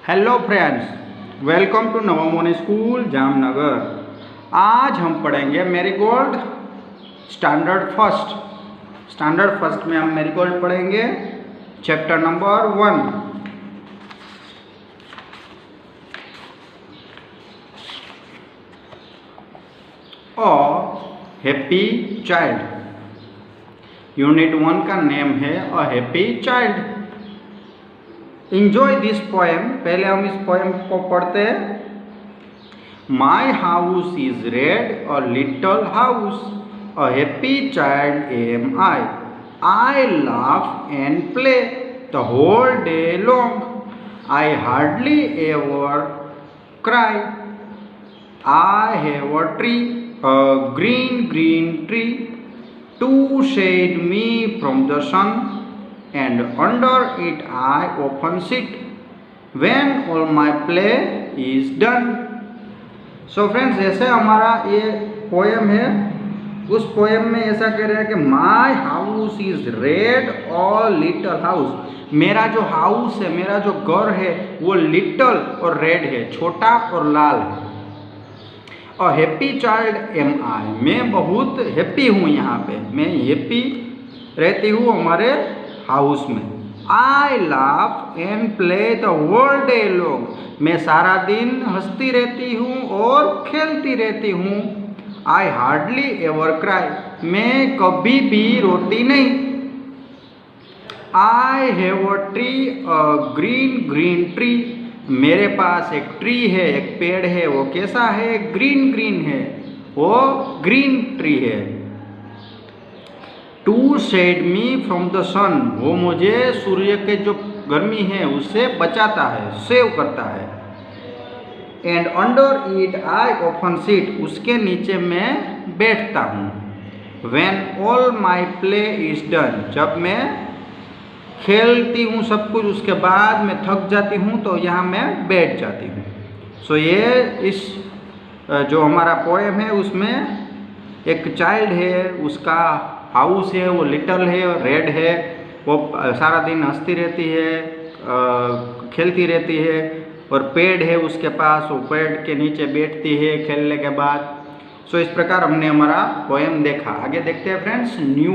Hello friends, welcome to Navmoni school Jamnagar. आज हम पढ़ेंगे मैरीगोल्ड स्टैंडर्ड फर्स्ट में हम मैरीगोल्ड पढ़ेंगे chapter number 1। A happy child. Unit 1 का नेम है a happy child. Enjoy this poem. पहले हम इस पोएम को पढ़ते हैं। My house is red a little house, a happy child am I laugh and play the whole day long, I hardly ever cry, I have a tree, a green tree to shade me from the sun, and under it I often sit when all my play is done। So friends, जैसे हमारा ये poem है, उस poem में ऐसा कह रहा है कि माई हाउस इज रेड और लिटल हाउस। मेरा जो हाउस है, मेरा जो घर है वो लिटल और रेड है, छोटा और लाल है। अ हैप्पी चाइल्ड एम आई, मैं बहुत हैप्पी हूँ यहाँ पे, मैं हैप्पी रहती हूँ हमारे हाउस में। I laugh and play the whole day long, मैं सारा दिन हंसती रहती हूँ और खेलती रहती हूँ। आई हार्डली एवर क्राई, मैं कभी भी रोती नहीं। आई have a tree, a green tree, मेरे पास एक ट्री है, एक पेड़ है। वो कैसा है? ग्रीन है, वो ग्रीन ट्री है। To shade me from the sun, वो मुझे सूर्य के जो गर्मी है उससे बचाता है, सेव करता है। And under it I often sit, उसके नीचे मैं बैठता हूँ। When all my play is done, जब मैं खेलती हूँ सब कुछ, उसके बाद मैं थक जाती हूँ तो यहाँ मैं बैठ जाती हूँ। सो ये इस जो हमारा पोएम है उसमें एक चाइल्ड है, उसका हाउस है वो लिटल है, रेड है, वो सारा दिन हंसती रहती है, खेलती रहती है, और पेड़ है उसके पास, वो पेड़ के नीचे बैठती है खेलने के बाद। सो इस प्रकार हमने हमारा पोएम देखा। आगे देखते हैं फ्रेंड्स न्यू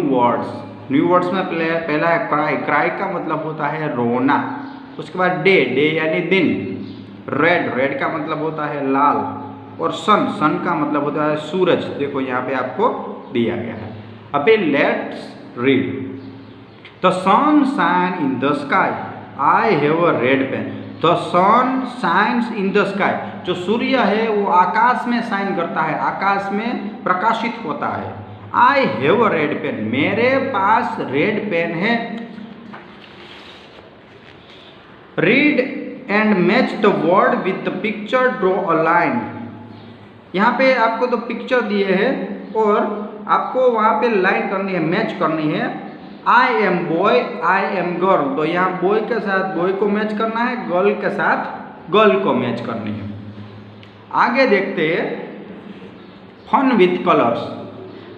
वर्ड्स में पहला है क्राई। क्राई का मतलब होता है रोना। उसके बाद डे यानी दिन। रेड का मतलब होता है लाल। और सन का मतलब होता है सूरज। देखो यहाँ पे आपको दिया गया है। अभी let's read. The sun shine in the sky, I have a red pen. The sun shines in the sky, जो सूर्य है वो आकाश में शाइन करता है, आकाश में प्रकाशित होता है। I have a red pen, मेरे पास रेड पेन है। Read and match the word with the picture, draw a line. यहाँ पे आपको तो पिक्चर दिए हैं और आपको वहाँ पे लाइन करनी है, मैच करनी है। I am boy, I am girl, तो यहाँ बॉय के साथ बॉय को मैच करना है, गर्ल के साथ गर्ल को मैच करनी है। आगे देखते हैं fun with colours.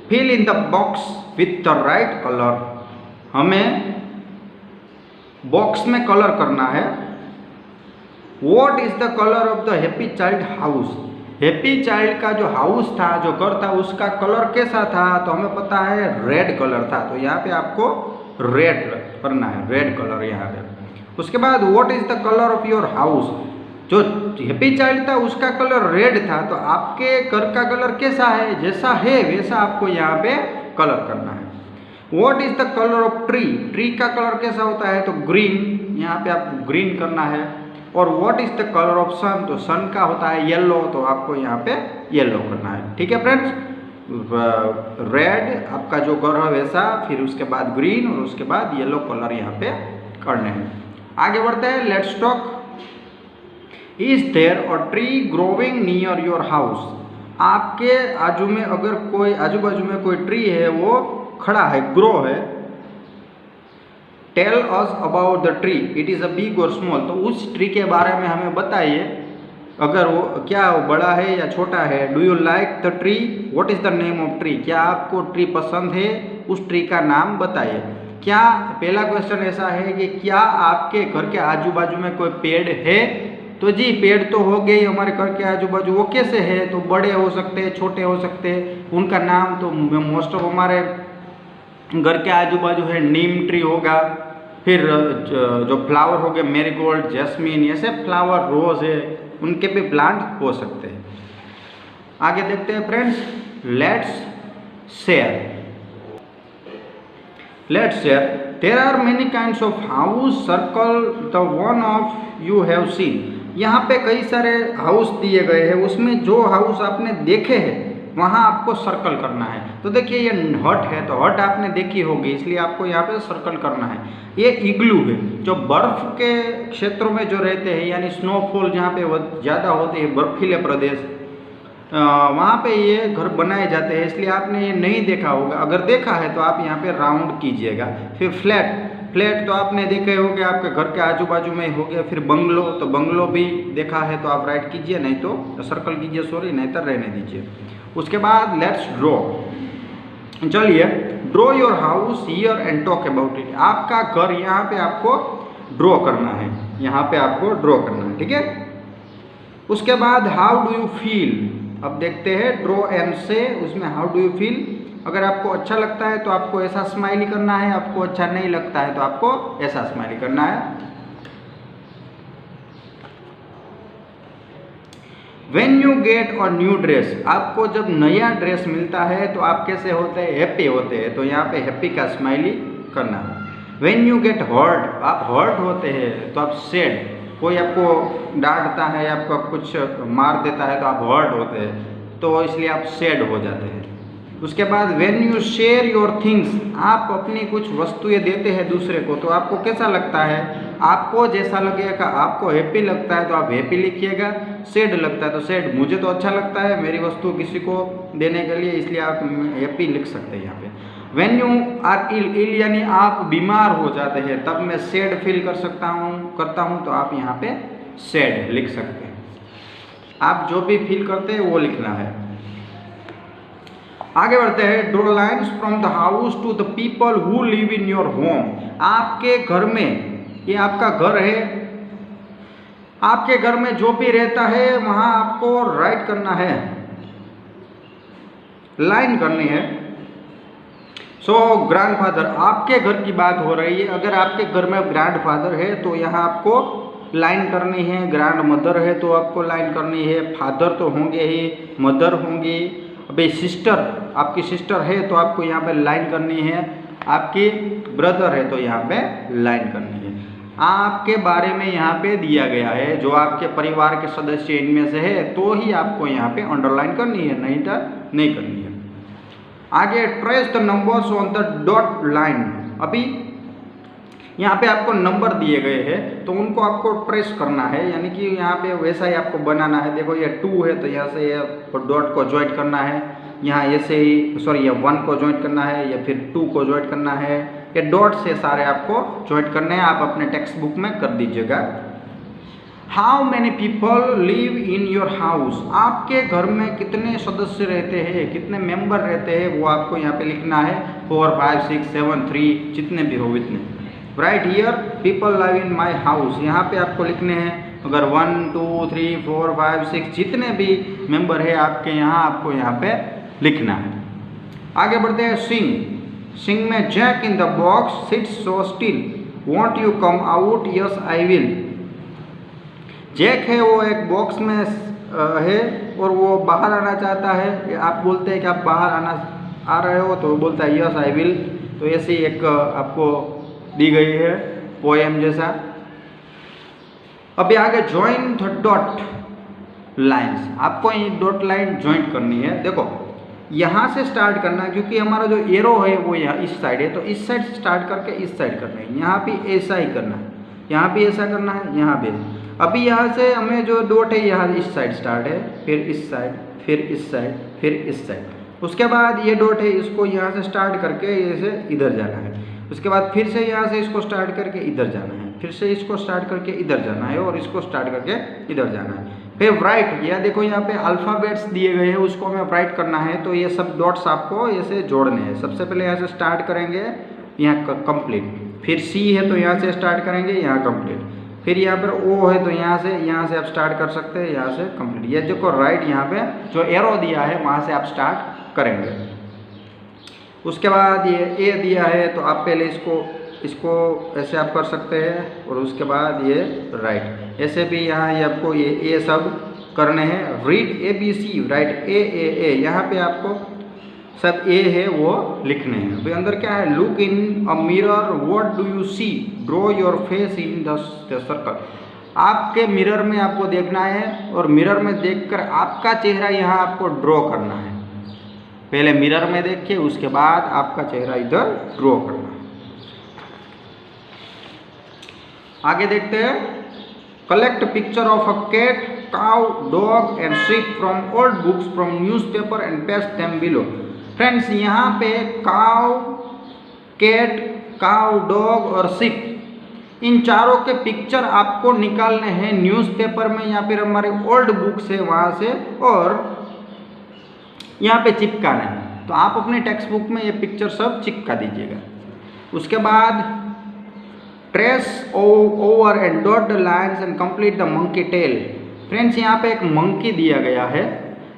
Fill in the box with the right colour, हमें बॉक्स में कलर करना है। What is the colour of the happy child house, happy child का जो हाउस था, जो घर था, उसका कलर कैसा था? तो हमें पता है रेड कलर था, तो यहाँ पे आपको रेड करना है, रेड कलर यहाँ पे। उसके बाद what is the colour of your house, जो हैप्पी चाइल्ड था उसका कलर रेड था, तो आपके घर का कलर कैसा है? जैसा है वैसा आपको यहाँ पे कलर करना है। What is the colour of tree का कलर कैसा होता है? तो ग्रीन, यहाँ पे आपको ग्रीन करना है। और what is the colour of sun, तो सन का होता है येलो, तो आपको यहाँ पे येलो करना है। ठीक है फ्रेंड्स, रेड आपका जो कलर है वैसा, फिर उसके बाद ग्रीन और उसके बाद येलो कलर यहाँ पे करने हैं। आगे बढ़ते हैं। Let's talk. Is there a tree growing near your house, आपके आजू में अगर कोई आजू बाजू में कोई ट्री है वो खड़ा है, ग्रो है। Tell us about the tree, it is a big और स्मॉल, तो उस ट्री के बारे में हमें बताइए, अगर वो क्या वो बड़ा है या छोटा है। Do you like the tree, what is the name of tree, क्या आपको ट्री पसंद है, उस ट्री का नाम बताइए। क्या पहला क्वेश्चन ऐसा है कि क्या आपके घर के आजू बाजू में कोई पेड़ है तो जी पेड़ तो हो गए हमारे घर के आजू बाजू, वो कैसे है? तो बड़े हो सकते हैं, छोटे हो सकते हैं, उनका नाम तो मोस्ट ऑफ हमारे घर के आजू बाजू है, नीम ट्री होगा, फिर जो फ्लावर हो गए मेरीगोल्ड, जैस्मीन, ऐसे फ्लावर रोज है, उनके भी प्लांट हो सकते हैं। आगे देखते हैं friends, let's share. Let's share, there are many kinds of house, circle the one of you have seen. यहाँ पे कई सारे हाउस दिए गए हैं, उसमें जो हाउस आपने देखे हैं वहाँ आपको सर्कल करना है। तो देखिए ये हट है, तो हट आपने देखी होगी, इसलिए आपको यहाँ पे सर्कल करना है। ये इग्लू है, जो बर्फ के क्षेत्रों में जो रहते हैं, यानी स्नोफॉल जहाँ पे ज़्यादा होते हैं, बर्फीले प्रदेश, वहाँ पे ये घर बनाए जाते हैं, इसलिए आपने ये नहीं देखा होगा। अगर देखा है तो आप यहाँ पे राउंड कीजिएगा। फिर फ्लैट, फ्लैट तो आपने देखे होंगे, आपके घर के आजू बाजू में हो गया। फिर बंगलो, तो बंगलो भी देखा है तो आप राइट कीजिए, नहीं तो सर्कल कीजिए, सॉरी, नहीं तो रहने दीजिए। उसके बाद लेट्स ड्रॉ। चलिए, draw your house here and talk about it. आपका घर यहाँ पे आपको ड्रॉ करना है, यहाँ पे आपको ड्रॉ करना है, ठीक है। उसके बाद हाउ डू यू फील। अब देखते हैं ड्रॉ एंड से, उसमें हाउ डू यू फील। अगर आपको अच्छा लगता है तो आपको ऐसा स्माइली करना है, आपको अच्छा नहीं लगता है तो आपको ऐसा स्माइली करना है। When you get a new dress, आपको जब नया ड्रेस मिलता है तो आप कैसे होते हैं? हैप्पी होते हैं, तो यहाँ पे हैप्पी का स्माइली करना है। When you get hurt, आप हर्ट होते हैं तो आप सैड। कोई आपको डांटता है, आपको कुछ मार देता है तो आप हर्ट होते हैं, तो इसलिए आप सैड हो जाते हैं। उसके बाद when you share your things, आप अपनी कुछ वस्तुएं देते हैं दूसरे को, तो आपको कैसा लगता है? आपको जैसा लगेगा, आपको हैप्पी लगता है तो आप हैप्पी लिखिएगा, सैड लगता है तो सैड। मुझे तो अच्छा लगता है मेरी वस्तु किसी को देने के लिए, इसलिए आप हैप्पी लिख सकते हैं यहाँ पे। When you are ill, यानी आप बीमार हो जाते हैं, तब मैं सैड फील करता हूँ, तो आप यहाँ पे सैड लिख सकते हैं। आप जो भी फील करते हैं वो लिखना है। आगे बढ़ते हैं, draw lines from the house to the people who live in your home. आपके घर में, ये आपका घर है, आपके घर में जो भी रहता है वहाँ आपको राइट करना है, लाइन करनी है। सो ग्रैंडफादर, आपके घर की बात हो रही है। अगर आपके घर में ग्रैंडफादर है तो यहाँ आपको लाइन करनी है। ग्रैंड मदर है तो आपको लाइन करनी है। फादर तो होंगे ही, मदर होंगी। अभी सिस्टर, आपकी सिस्टर है तो आपको यहाँ पे लाइन करनी है। आपकी ब्रदर है तो यहाँ पे लाइन करनी है। आपके बारे में यहाँ पे दिया गया है, जो आपके परिवार के सदस्य इनमें से है तो ही आपको यहाँ पे अंडरलाइन करनी है, नहीं तो नहीं करनी है। आगे, trace the numbers on the dot line. अभी यहाँ पे आपको नंबर दिए गए हैं तो उनको आपको ट्रेस करना है, यानी कि यहाँ पे वैसा ही आपको बनाना है। देखो ये 2 है तो यहाँ से ये डॉट को ज्वाइंट करना है, यहाँ ऐसे ही, सॉरी, ये 1 को ज्वाइंट करना है, या फिर 2 को ज्वाइंट करना है। ये डॉट से सारे आपको ज्वाइंट करने हैं, आप अपने टेक्स्ट बुक में कर दीजिएगा। How many people live in your house. आपके घर में कितने सदस्य रहते हैं, कितने मेंबर रहते हैं, वो आपको यहाँ पे लिखना है। 4, 5, 6, 7, 3, जितने भी हो इतने। Right here people live in my house, यहाँ पे आपको लिखने हैं। अगर 1, 2, 3, 4, 5, 6 जितने भी मेंबर है आपके यहाँ, आपको यहाँ पे लिखना है। आगे बढ़ते हैं, सिंग। सिंग में Jack in the box sits so still, won't you come out, yes I will. Jack है वो एक बॉक्स में है और वो बाहर आना चाहता है। आप बोलते हैं कि आप बाहर आ रहे हो, तो वो बोलता है यस आई विल। तो ऐसी एक आपको दी गई है पोएम जैसा। अभी आगे, ज्वाइन द डॉट लाइन्स। आपको ये डॉट लाइन ज्वाइंट करनी है। देखो यहाँ से स्टार्ट करना है, क्योंकि हमारा जो एरो है वो यहाँ इस साइड है, तो इस साइड से स्टार्ट करके इस साइड करना है। यहाँ भी ऐसा ही करना है, यहाँ भी ऐसा करना है, यहाँ भी। अभी यहाँ से हमें जो डॉट है यहाँ इस साइड स्टार्ट है, फिर इस साइड, फिर इस साइड, फिर इस साइड। उसके बाद ये डॉट है, इसको यहाँ से स्टार्ट करके ऐसे इधर जाना है। उसके बाद फिर से यहाँ से इसको स्टार्ट करके इधर जाना है, फिर से इसको स्टार्ट करके इधर जाना है, और इसको स्टार्ट करके इधर जाना है। फिर राइट, यह देखो यहाँ पे अल्फ़ाबेट्स दिए गए हैं, उसको हमें राइट करना है। तो ये सब डॉट्स आपको ऐसे जोड़ने हैं। सबसे पहले यहाँ से स्टार्ट करेंगे, यहाँ कंप्लीट। फिर सी है तो यहाँ से स्टार्ट करेंगे, यहाँ कंप्लीट। फिर यहाँ पर ओ है तो यहाँ से आप स्टार्ट कर सकते हैं, यहाँ से कंप्लीट। ये जो राइट यहाँ पे जो एरो दिया है वहाँ से आप स्टार्ट करेंगे। उसके बाद ये ए दिया है तो आप पहले इसको ऐसे आप कर सकते हैं और उसके बाद ये राइट। ऐसे भी यहाँ ये आपको ये ए सब करने हैं। रीड ABC, राइट ए यहाँ पे आपको सब ए है वो लिखने हैं। अभी अंदर क्या है, look in a mirror what do you see, draw your face in the circle. आपके मिरर में आपको देखना है और मिरर में देखकर आपका चेहरा यहाँ आपको ड्रॉ करना है। पहले मिरर में देखिए, उसके बाद आपका चेहरा इधर ड्रॉ करना है। आगे देखते हैं, collect picture of a cat, cow, dog and sheep from old books from newspaper and paste them below. Friends यहाँ पे काउ, कैट, काउ, डॉग और sheep, इन चारों के पिक्चर आपको निकालने हैं न्यूज़पेपर में या फिर हमारे ओल्ड बुक्स है वहाँ से, और यहाँ पे चिपकाना है। तो आप अपने टेक्स्ट बुक में ये पिक्चर सब चिपका दीजिएगा। उसके बाद trace over and dot the lines and complete the monkey tail. Friends यहाँ पे एक मंकी दिया गया है,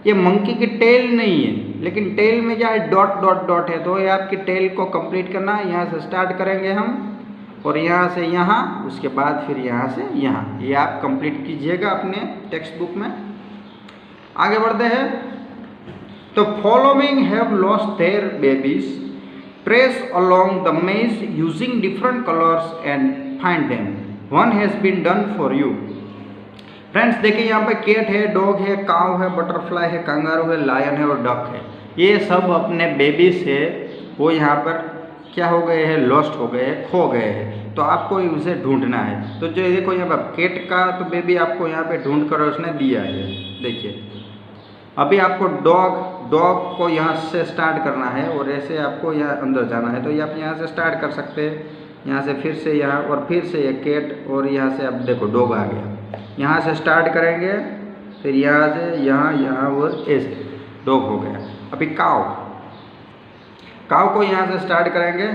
ये मंकी की टेल नहीं है, लेकिन टेल में क्या है, डॉट डॉट डॉट है। तो ये आपकी टेल को कंप्लीट करना है। यहाँ से स्टार्ट करेंगे हम और यहाँ से यहाँ, उसके बाद फिर यहाँ से यहाँ, ये आप कंप्लीट कीजिएगा अपने टेक्स्ट बुक में। आगे बढ़ते हैं, तो following have lost their babies, trace along the maze using different colors and find them. One has been done for you. Friends देखिए यहाँ पे कैट है, डॉग है, काउ है, बटरफ्लाई है, कंगारू है, लायन है और डक है। ये सब अपने बेबीज है वो यहाँ पर क्या हो गए हैं, लॉस्ट हो गए हैं, खो गए हैं। तो आपको उसे ढूंढना है। तो जो देखो यहाँ पर कैट का तो बेबी आपको यहाँ पे ढूंढ कर उसने दिया है। देखिए अभी आपको डॉग को यहाँ से स्टार्ट करना है और ऐसे आपको यहाँ अंदर जाना है। तो ये आप यहाँ से स्टार्ट कर सकते हैं, यहाँ से फिर से यहाँ और फिर से ये कैट और यहाँ से आप देखो डॉग आ गया। यहाँ से स्टार्ट करेंगे, फिर यहाँ से यहाँ और ऐसे डॉग हो गया। अभी काउ को यहाँ से स्टार्ट करेंगे,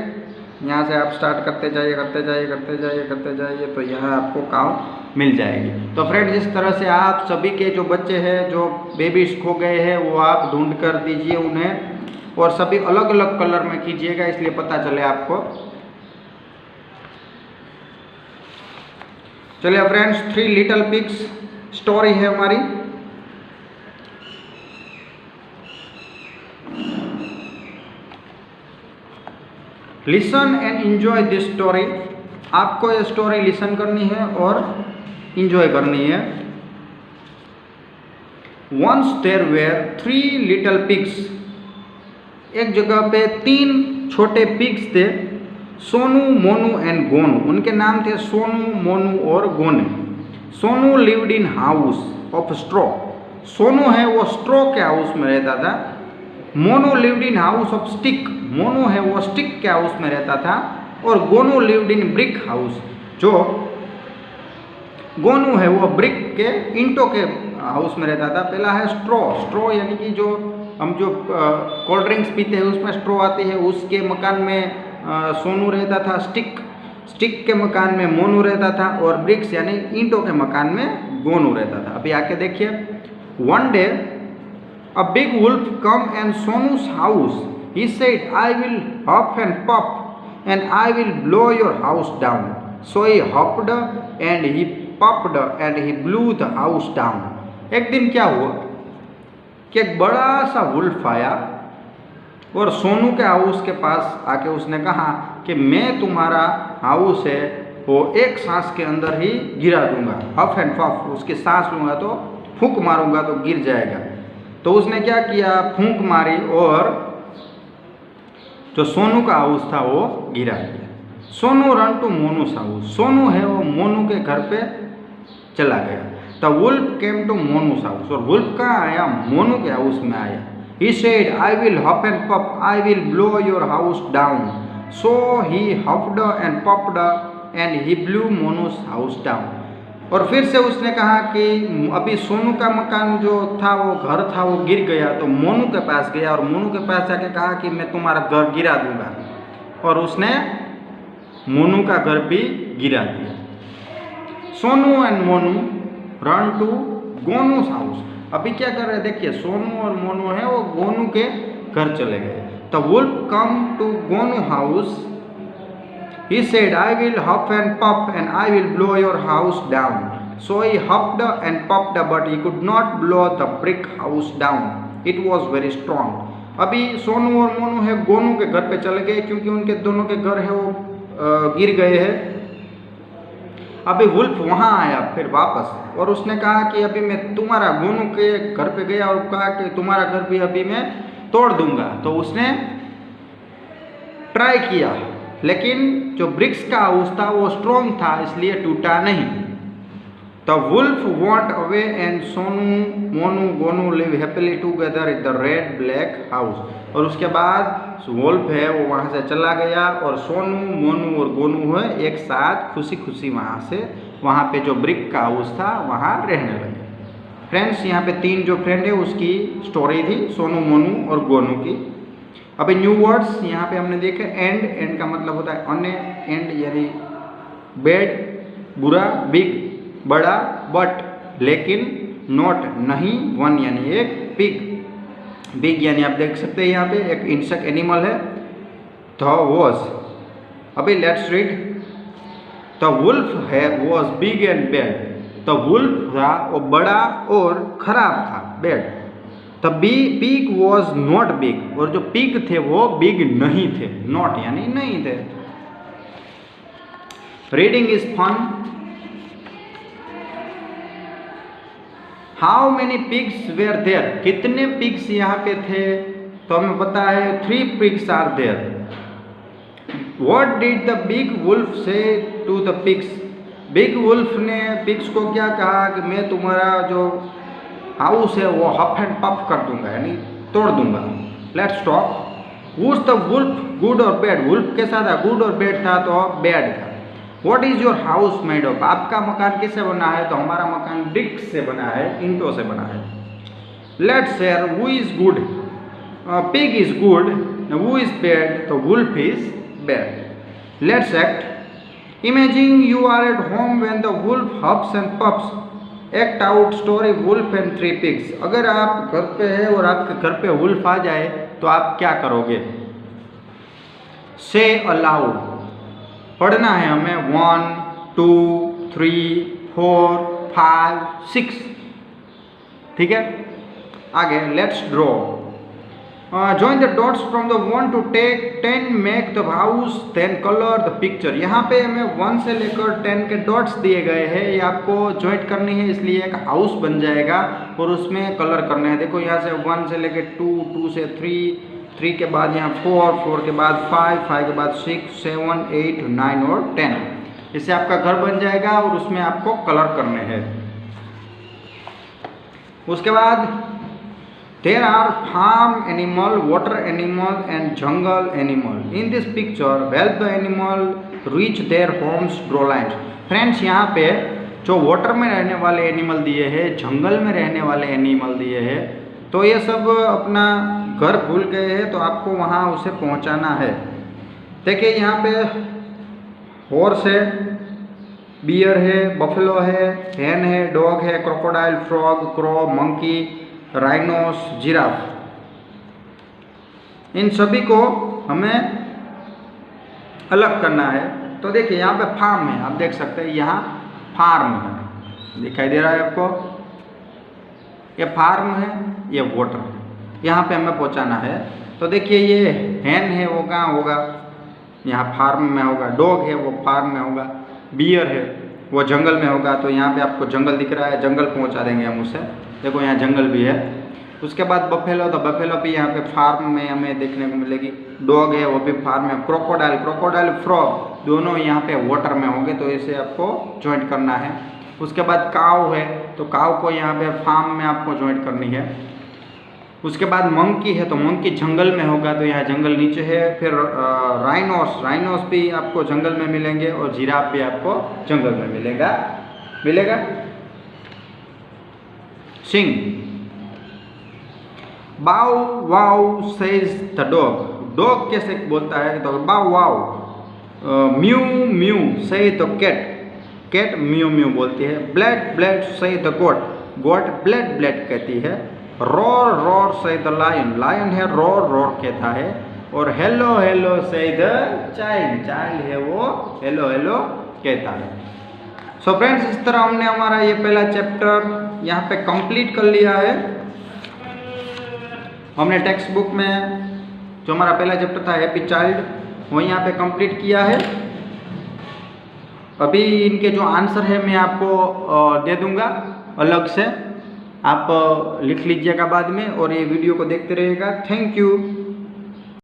यहाँ से आप स्टार्ट करते जाइए तो यहाँ आपको काउ मिल जाएगी। तो फ्रेंड्स इस तरह से आप सभी के जो बच्चे हैं जो बेबीज खो गए हैं वो आप ढूंढ कर दीजिए उन्हें, और सभी अलग अलग कलर में कीजिएगा इसलिए पता चले आपको। चलिए फ्रेंड्स, 3 लिटिल पिग्स स्टोरी है हमारी। Listen and enjoy this story. आपको ये स्टोरी लिसन करनी है और इंजॉय करनी है। Once there were 3 little pigs. एक जगह पे 3 छोटे पिग्स थे, सोनू, मोनू एंड गोनू। उनके नाम थे सोनू, मोनू और Gonu. Sonu lived in house of straw. Sonu है वो स्ट्रॉ के हाउस में रहता था। Monu lived in house of stick. Monu है वो स्टिक के हाउस में रहता था। और Gonu lived in brick house. जो गोनू है वो ब्रिक के ईंटों के हाउस में रहता था। पहला है स्ट्रॉ यानी कि जो हम जो कोल्ड ड्रिंक्स पीते हैं उसमें स्ट्रॉ आती है, उसके मकान में सोनू रहता था। स्टिक के मकान में मोनू रहता था और ब्रिक्स यानी ईंटों के मकान में गोनू रहता था। अभी आके देखिए, one day a big wolf come and Sonu's house. He said, I will huff and puff and I will blow your house down. So he huffed and he puffed and he blew the house down. एक दिन क्या हुआ कि एक बड़ा सा wolf आया और सोनू के हाउस के पास आके उसने कहा कि मैं तुम्हारा हाउस है वो एक सांस के अंदर ही गिरा दूंगा। हफ एंड पफ, उसकी सांस लूँगा तो फूंक मारूंगा तो गिर जाएगा। तो उसने क्या किया, फूंक मारी और जो सोनू का हाउस था वो गिरा दिया। Sonu run to Monu's house. Sonu है वो मोनू के घर पे चला गया। The wolf came to Monu's house. और वुल्फ कहाँ आया, मोनू के हाउस में आया। He said, I will huff and puff, I will blow your house down. So he huffed and puffed and he blew Monu's house down. और फिर से उसने कहा कि अभी सोनू का मकान जो था वो घर था वो गिर गया। तो मोनू के पास गया और मोनू के पास जाके कहा कि मैं तुम्हारा घर गिरा दूंगा। और उसने मोनू का घर भी गिरा दिया। Sonu and Monu run to Gonu's house. अभी क्या कर रहे हैं देखिए, सोनू और मोनू है वो गोनू के घर चले गए। The wolf come to Gonu house, he said I will huff and puff and I will blow your house down. So he huffed and puffed but he could not blow the brick house down. It was very strong. अभी सोनू और मोनू है गोनू के घर पे चले गए क्योंकि उनके दोनों के घर है वो गिर गए हैं। अभी वुल्फ वहाँ आया फिर वापस और उसने कहा कि अभी मैं तुम्हारा गोनू के घर पे गया और कहा कि तुम्हारा घर भी अभी मैं तोड़ दूंगा। तो उसने ट्राई किया लेकिन जो ब्रिक्स का हाउस था वो स्ट्रॉन्ग था इसलिए टूटा नहीं। The wolf went away and Sonu Monu Gonu live happily together in the red black house. और उसके बाद वुल्फ है वो वहाँ से चला गया और सोनू मोनू और गोनू है एक साथ खुशी खुशी वहाँ पे जो ब्रिक का हाउस था वहाँ रहने लगे। फ्रेंड्स यहाँ पे 3 जो फ्रेंड है उसकी स्टोरी थी, सोनू मोनू और गोनू की। अभी न्यू वर्ड्स यहाँ पे हमने देखे एंड, एंड का मतलब होता है अन्य, एंड यानी बैड बुरा, बिग बड़ा, बट लेकिन, नॉट नहीं, वन यानी एक, पिग बिग यानी आप देख सकते हैं यहाँ पे एक इंसेक्ट एनिमल है, द वॉज। अभी लेट्स रीड। द वुल्फ है was big and bad. The wolf था वो बड़ा और खराब था, bad. The pig was not big, और जो पिग थे वो बिग नहीं थे, नॉट यानी नहीं थे। Reading is fun. How many pigs were there, कितने पिग्स यहाँ पे थे? तो हमें पता है 3 pigs are there. What did the big wolf say to the pigs, big wolf ने पिग्स को क्या कहा कि मैं तुम्हारा जो हाउस है वो हफ एंड पफ कर दूंगा यानी तोड़ दूंगा। Let's talk. Was the wolf good और बैड, वुल्फ कैसा था, गुड और बैड था तो बैड था। What is your house made of, आपका मकान किससे बना है? तो हमारा मकान ब्रिक्स से बना है, ईंटों से बना है। Let's share who is good, pig is good, who is bad, तो wolf is bad. Let's act. Imagine you are at home when the wolf huffs and puffs, act out story wolf and 3 pigs. अगर आप घर पे है और आपके घर पे वुल्फ आ जाए तो आप क्या करोगे? से अलाउड, पढ़ना है हमें 1 2 3 4 5 6, ठीक है। आगे let's draw. Join the dots from the 1 to 10, make the house, then colour the picture. यहाँ पे हमें 1 से लेकर 10 के डॉट्स दिए गए हैं, ये आपको ज्वाइंट करनी है इसलिए एक हाउस बन जाएगा और उसमें कलर करना है। देखो यहाँ से 1 से लेकर 2, 2 से 3 के बाद यहाँ 4 के बाद 5 के बाद 6 7 8 9 और 10। इससे आपका घर बन जाएगा और उसमें आपको कलर करने हैं। उसके बाद there are farm animal, water animal and jungle animal. In this picture, help the animal reach their homes, draw lines. Friends, यहाँ पे जो वाटर में रहने वाले एनिमल दिए हैं, जंगल में रहने वाले एनिमल दिए हैं, तो ये सब अपना घर भूल गए हैं तो आपको वहाँ उसे पहुँचाना है। देखिए यहाँ पे हॉर्स है, बियर है, बफेलो है, हैन है, डॉग है, crocodile, frog, crow, monkey, rhinos, giraffe, इन सभी को हमें अलग करना है। तो देखिए यहाँ पे फार्म है, आप देख सकते हैं यहाँ फार्म है, दिखाई दे रहा है आपको, ये फार्म है, ये वाटर है, यहाँ पे हमें पहुँचाना है। तो देखिए ये हैन है वो कहाँ होगा? यहाँ फार्म में होगा। डॉग है वो फार्म में होगा। बियर है वो जंगल में होगा। तो यहाँ पे आपको जंगल दिख रहा है, जंगल पहुँचा देंगे हम उसे। देखो यहाँ जंगल भी है। उसके बाद बफेलो, तो बफेलो भी यहाँ पे फार्म में हमें देखने को मिलेगी। डॉग है वो भी फार्म में। क्रोकोडाइल, फ्रॉग दोनों यहाँ पे वाटर में होंगे, तो इसे आपको ज्वाइंट करना है। उसके बाद काऊ है, तो काऊ को यहाँ पे फार्म में आपको ज्वाइंट करनी है। उसके बाद मंकी है, तो मंकी जंगल में होगा, तो यहाँ जंगल नीचे है। फिर राइनोस भी आपको जंगल में मिलेंगे और जिराफ भी आपको जंगल में मिलेगा। Sing. Bow wow says the dog. Dog कैसे बोलता है? तो bow wow. Mew mew says the cat. Cat mew mew बोलती है। Bleat bleat says the goat, goat bleat bleat कहती है। Roar roar says the lion, lion है roar roar कहता है। और hello hello says the child, child है वो हेलो हेलो कहता है। सो फ्रेंड्स, इस तरह हमने हमारा ये पहला चैप्टर यहाँ पे कंप्लीट कर लिया है। हमने टेक्स्ट बुक में जो हमारा पहला चैप्टर था हैप्पी चाइल्ड, वो यहाँ पे कंप्लीट किया है। अभी इनके जो आंसर है मैं आपको दे दूंगा अलग से, आप लिख लीजिएगा बाद में और ये वीडियो को देखते रहिएगा। Thank you.